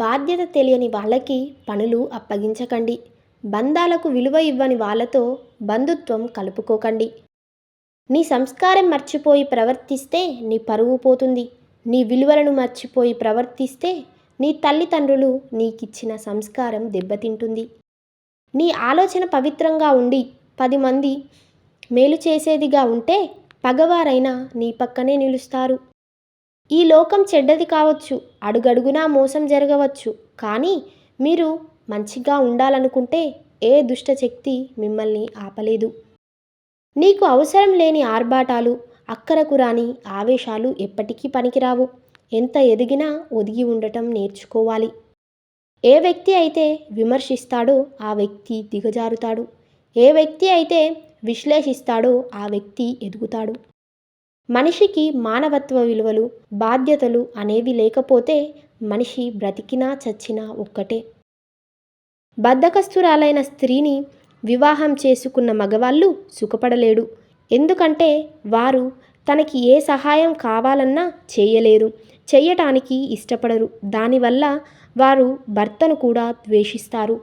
బాధ్యత తెలియని వాళ్ళకి పనులు అప్పగించకండి. బంధాలకు విలువ ఇవ్వని వాళ్ళతో బంధుత్వం కలుపుకోకండి. నీ సంస్కారం మర్చిపోయి ప్రవర్తిస్తే నీ పరువు పోతుంది. నీ విలువలను మర్చిపోయి ప్రవర్తిస్తే నీ తల్లిదండ్రులు నీకిచ్చిన సంస్కారం దెబ్బతింటుంది. నీ ఆలోచన పవిత్రంగా ఉండి 10 మంది మేలు చేసేదిగా ఉంటే పగవారైనా నీ పక్కనే నిలుస్తారు. ఈ లోకం చెడ్డది కావచ్చు, అడుగడుగునా మోసం జరగవచ్చు, కానీ మీరు మంచిగా ఉండాలనుకుంటే ఏ దుష్టశక్తి మిమ్మల్ని ఆపలేదు. నీకు అవసరం లేని ఆర్భాటాలు, అక్కరకు రాని ఆవేశాలు ఎప్పటికీ పనికిరావు. ఎంత ఎదిగినా ఒదిగి ఉండటం నేర్చుకోవాలి. ఏ వ్యక్తి అయితే విమర్శిస్తాడో ఆ వ్యక్తి దిగజారుతాడు. ఏ వ్యక్తి అయితే విశ్లేషిస్తాడో ఆ వ్యక్తి ఎదుగుతాడు. మనిషికి మానవత్వ విలువలు, బాధ్యతలు అనేవి లేకపోతే మనిషి బ్రతికినా చచ్చినా ఒక్కటే. బద్ధకస్తురాలైన స్త్రీని వివాహం చేసుకున్న మగవాళ్ళు సుఖపడలేడు. ఎందుకంటే వారు తనకి ఏ సహాయం కావాలన్నా చేయలేరు, చెయ్యటానికి ఇష్టపడరు. దానివల్ల వారు భర్తను కూడా ద్వేషిస్తారు.